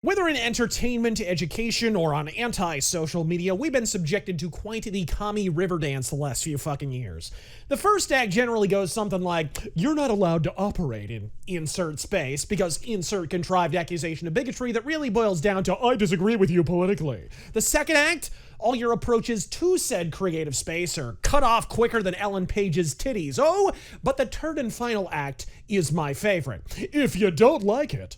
Whether in entertainment, education, or on anti-social media, we've been subjected to quite the commie river dance the last few fucking years. The first act generally goes something like, you're not allowed to operate in insert space, because insert contrived accusation of bigotry that really boils down to, I disagree with you politically. The second act, all your approaches to said creative space are cut off quicker than Ellen Page's titties. Oh, but the third and final act is my favorite. If you don't like it,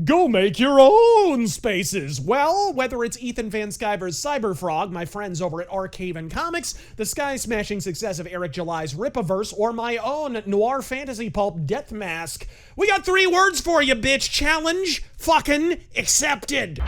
go make your own spaces. Well, whether it's Ethan Van Sciver's Cyberfrog, my friends over at Archaven Comics, the sky-smashing success of Eric July's Ripaverse, or my own noir fantasy pulp Death Mask, we got 3 words for you, bitch. Challenge fucking accepted.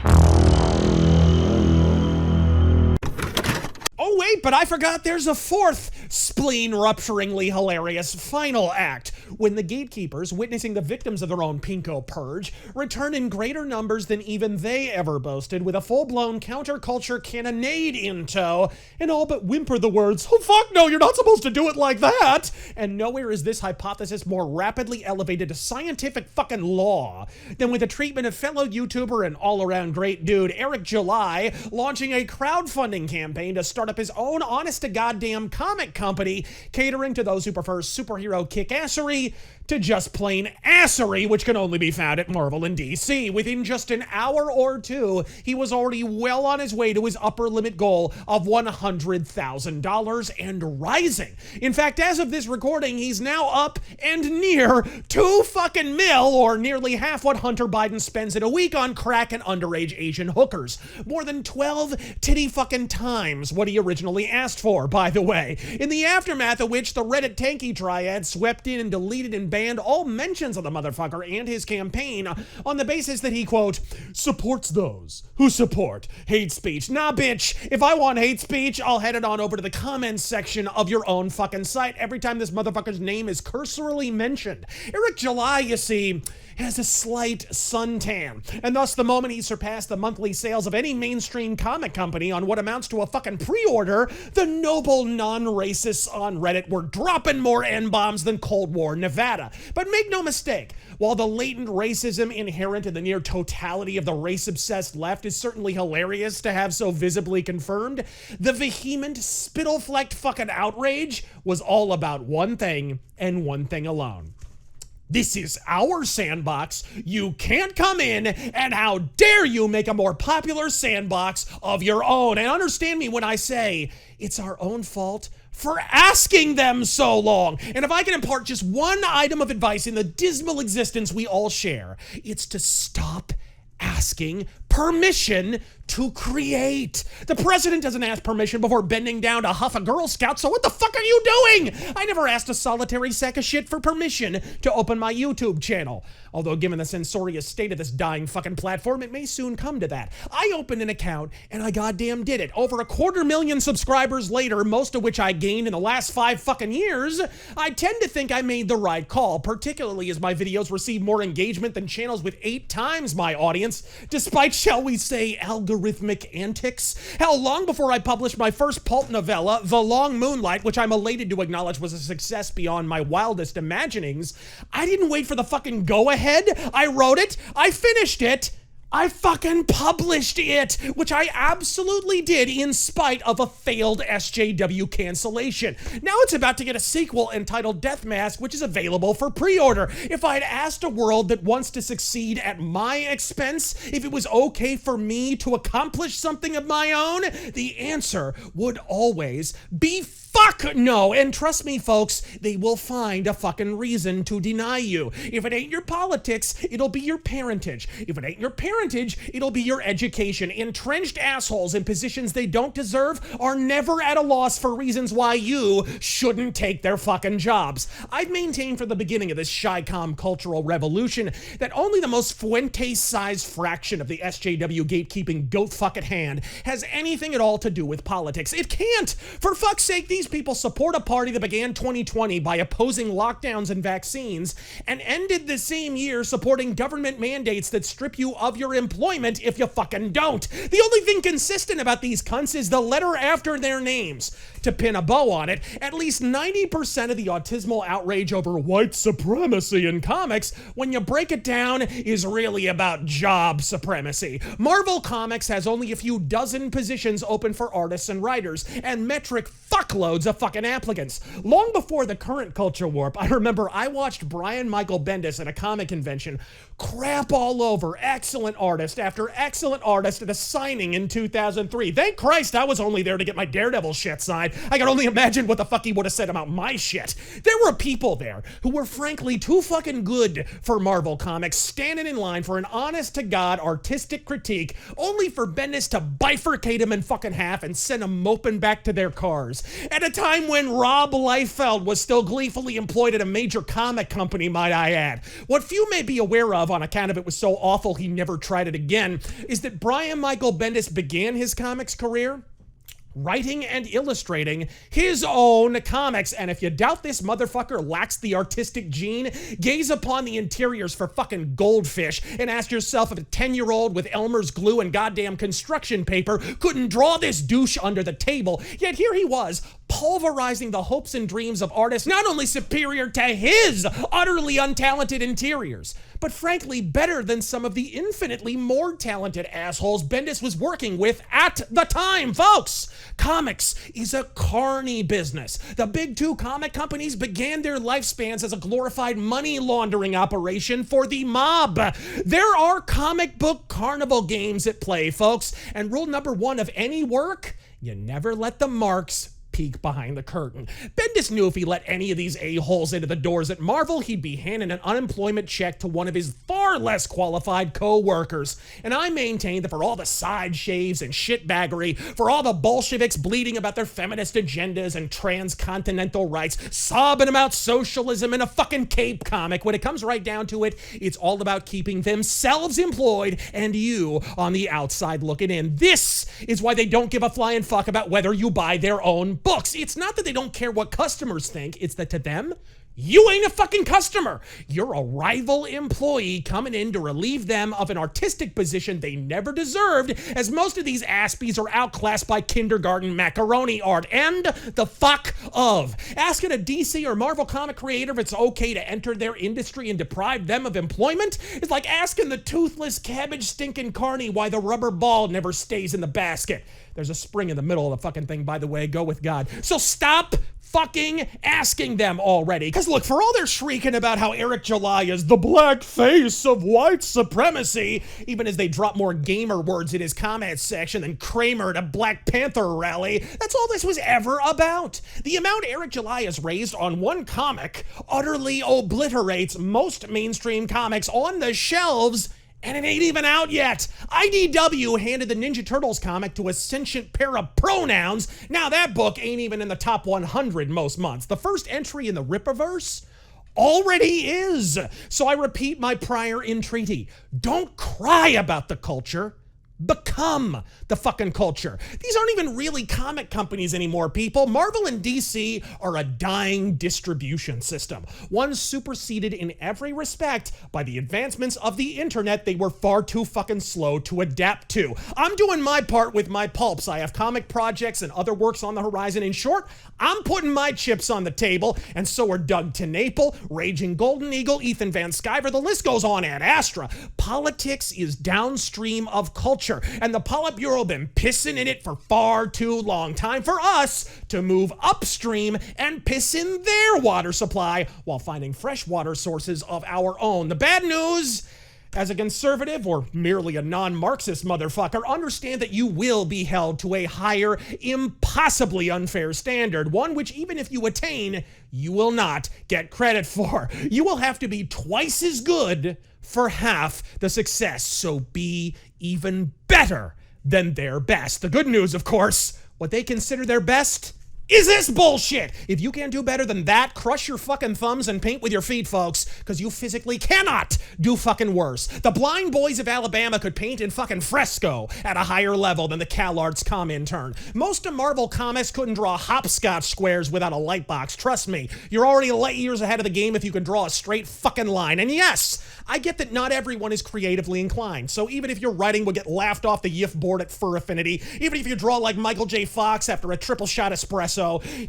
Oh wait, but I forgot there's a fourth spleen-rupturingly hilarious final act, when the gatekeepers, witnessing the victims of their own pinko purge, return in greater numbers than even they ever boasted, with a full-blown counterculture cannonade in tow, and all but whimper the words, oh fuck no, you're not supposed to do it like that! And nowhere is this hypothesis more rapidly elevated to scientific fucking law than with the treatment of fellow YouTuber and all-around great dude Eric July launching a crowdfunding campaign to start up his own honest-to-goddamn comic company, catering to those who prefer superhero kick-assery to just plain assery, which can only be found at Marvel and DC. Within just an hour or two, he was already well on his way to his upper limit goal of $100,000 and rising. In fact, as of this recording, he's now up and near 2 fucking mil, or nearly half what Hunter Biden spends in a week on crack and underage Asian hookers. More than 12 titty fucking times what he originally asked for, by the way. In the aftermath of which the Reddit tanky triad swept in and deleted and banned all mentions of the motherfucker and his campaign on the basis that he, quote, supports those who support hate speech. Nah, bitch, if I want hate speech, I'll head it on over to the comments section of your own fucking site every time this motherfucker's name is cursorily mentioned. Eric July, you see, has a slight suntan, and thus the moment he surpassed the monthly sales of any mainstream comic company on what amounts to a fucking pre-order, the noble non-racists on Reddit were dropping more N-bombs than Cold War Nevada. But make no mistake, while the latent racism inherent in the near totality of the race-obsessed left is certainly hilarious to have so visibly confirmed, the vehement, spittle-flecked fucking outrage was all about one thing and one thing alone. This is our sandbox, you can't come in, and how dare you make a more popular sandbox of your own. And understand me when I say it's our own fault for asking them so long. And if I can impart just one item of advice in the dismal existence we all share, it's to stop asking permission to create. The president doesn't ask permission before bending down to huff a Girl Scout, so what the fuck are you doing? I never asked a solitary sack of shit for permission to open my YouTube channel. Although given the censorious state of this dying fucking platform, it may soon come to that. I opened an account and I goddamn did it. Over 250,000 subscribers later, most of which I gained in the last 5 fucking years, I tend to think I made the right call, particularly as my videos receive more engagement than channels with 8 times my audience, despite, shall we say, algorithmic antics. Hell, long before I published my first pulp novella, The Long Moonlight, which I'm elated to acknowledge was a success beyond my wildest imaginings, I didn't wait for the fucking go-ahead. I wrote it, I finished it, I fucking published it, which I absolutely did in spite of a failed SJW cancellation. Now it's about to get a sequel entitled Death Mask, which is available for pre-order. If I'd asked a world that wants to succeed at my expense if it was okay for me to accomplish something of my own, the answer would always be fuck no. And trust me, folks, they will find a fucking reason to deny you. If it ain't your politics, it'll be your parentage. If it ain't your parentage, it'll be your education. Entrenched assholes in positions they don't deserve are never at a loss for reasons why you shouldn't take their fucking jobs. I've maintained from the beginning of this shy-com cultural revolution that only the most Fuentes-sized fraction of the SJW gatekeeping goat fuck at hand has anything at all to do with politics. It can't! For fuck's sake, these people support a party that began 2020 by opposing lockdowns and vaccines and ended the same year supporting government mandates that strip you of your your employment if you fucking don't. The only thing consistent about these cunts is the letter after their names. To pin a bow on it, at least 90% of the autismal outrage over white supremacy in comics, when you break it down, is really about job supremacy. Marvel Comics has only a few dozen positions open for artists and writers, and metric fuckloads of fucking applicants. Long before the current culture warp, I remember I watched Brian Michael Bendis at a comic convention crap all over excellent artist after excellent artist at a signing in 2003. Thank Christ I was only there to get my Daredevil shit signed. I can only imagine what the fuck he would have said about my shit. There were people there who were frankly too fucking good for Marvel Comics, standing in line for an honest-to-God artistic critique, only for Bendis to bifurcate him in fucking half and send them moping back to their cars. At a time when Rob Liefeld was still gleefully employed at a major comic company, might I add. What few may be aware of, on account of it was so awful he never tried it again, is that Brian Michael Bendis began his comics career writing and illustrating his own comics. And if you doubt this motherfucker lacks the artistic gene, gaze upon the interiors for fucking goldfish and ask yourself if a 10-year-old with Elmer's glue and goddamn construction paper couldn't draw this douche under the table. Yet here he was, pulverizing the hopes and dreams of artists not only superior to his utterly untalented interiors, but frankly better than some of the infinitely more talented assholes Bendis was working with at the time. Folks, comics is a carny business. The big two comic companies began their lifespans as a glorified money laundering operation for the mob. There are comic book carnival games at play, folks, and rule number one of any work, you never let the marks peek behind the curtain. Bendis knew if he let any of these a-holes into the doors at Marvel, he'd be handing an unemployment check to one of his far less qualified co-workers. And I maintain that for all the side shaves and shitbaggery, for all the Bolsheviks bleating about their feminist agendas and transcontinental rights, sobbing about socialism in a fucking cape comic, when it comes right down to it, it's all about keeping themselves employed and you on the outside looking in. This is why they don't give a flying fuck about whether you buy their own books. It's not that they don't care what customers think, it's that to them, you ain't a fucking customer. You're a rival employee coming in to relieve them of an artistic position they never deserved, as most of these aspies are outclassed by kindergarten macaroni art. And the fuck of. Asking a DC or Marvel comic creator if it's okay to enter their industry and deprive them of employment is like asking the toothless cabbage stinking carny why the rubber ball never stays in the basket. There's a spring in the middle of the fucking thing, by the way. Go with God. So stop fucking asking them already. Because look, for all their shrieking about how Eric July is the black face of white supremacy, even as they drop more gamer words in his comment section than Kramer at a Black Panther rally, that's all this was ever about. The amount Eric July has raised on one comic utterly obliterates most mainstream comics on the shelves, and it ain't even out yet. IDW handed the Ninja Turtles comic to a sentient pair of pronouns. Now that book ain't even in the top 100 most months. The first entry in the Rippaverse already is. So I repeat my prior entreaty. Don't cry about the culture. Become the fucking culture. These aren't even really comic companies anymore, people. Marvel and DC are a dying distribution system, one superseded in every respect by the advancements of the internet they were far too fucking slow to adapt to. I'm doing my part with my pulps. I have comic projects and other works on the horizon. In short, I'm putting my chips on the table, and so are Doug TenNapel, Raging Golden Eagle, Ethan Van Sciver, the list goes on, Ad Astra. Politics is downstream of culture, and the Politburo been pissing in it for far too long. Time for us to move upstream and piss in their water supply while finding fresh water sources of our own. The bad news, as a conservative or merely a non-Marxist motherfucker, understand that you will be held to a higher, impossibly unfair standard, one which even if you attain, you will not get credit for. You will have to be twice as good for half the success, so be even better than their best. The good news, of course, what they consider their best is this bullshit. If you can't do better than that, crush your fucking thumbs and paint with your feet, folks, because you physically cannot do fucking worse. The blind boys of Alabama could paint in fucking fresco at a higher level than the CalArts comm intern. Most of Marvel Comics couldn't draw hopscotch squares without a light box. Trust me, you're already light years ahead of the game if you can draw a straight fucking line. And yes, I get that not everyone is creatively inclined, so even if your writing would get laughed off the YIF board at Fur Affinity, even if you draw like Michael J. Fox after a triple shot espresso,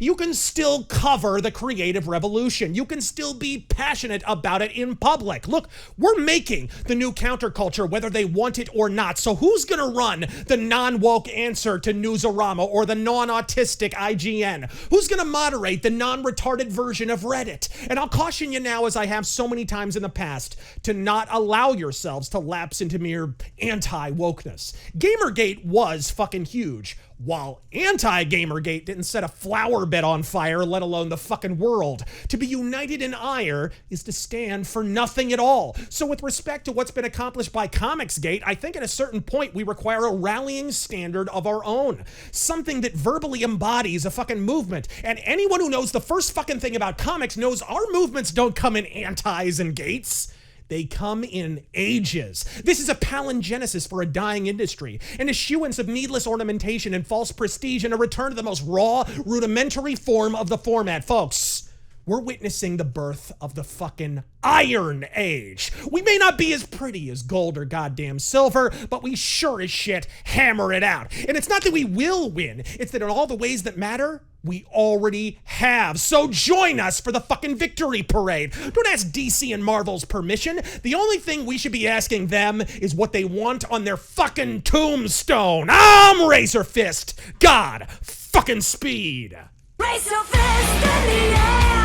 you can still cover the creative revolution. You can still be passionate about it in public. Look, we're making the new counterculture whether they want it or not, so who's gonna run the non-woke answer to Newsarama or the non-autistic IGN? Who's gonna moderate the non-retarded version of Reddit? And I'll caution you now, as I have so many times in the past, to not allow yourselves to lapse into mere anti-wokeness. Gamergate was fucking huge, while anti-Gamergate didn't set a flower bed on fire, let alone the fucking world. To be united in ire is to stand for nothing at all. So with respect to what's been accomplished by Comicsgate, I think at a certain point we require a rallying standard of our own. Something that verbally embodies a fucking movement. And anyone who knows the first fucking thing about comics knows our movements don't come in antis and gates. They come in ages. This is a palingenesis for a dying industry, an eschewance of needless ornamentation and false prestige, and a return to the most raw, rudimentary form of the format. Folks, we're witnessing the birth of the fucking Iron Age. We may not be as pretty as gold or goddamn silver, but we sure as shit hammer it out. And it's not that we will win, it's that in all the ways that matter, we already have. So join us for the fucking victory parade. Don't ask DC and Marvel's permission. The only thing we should be asking them is what they want on their fucking tombstone. I'm Razor Fist. God fucking speed. Raise your fist in the air.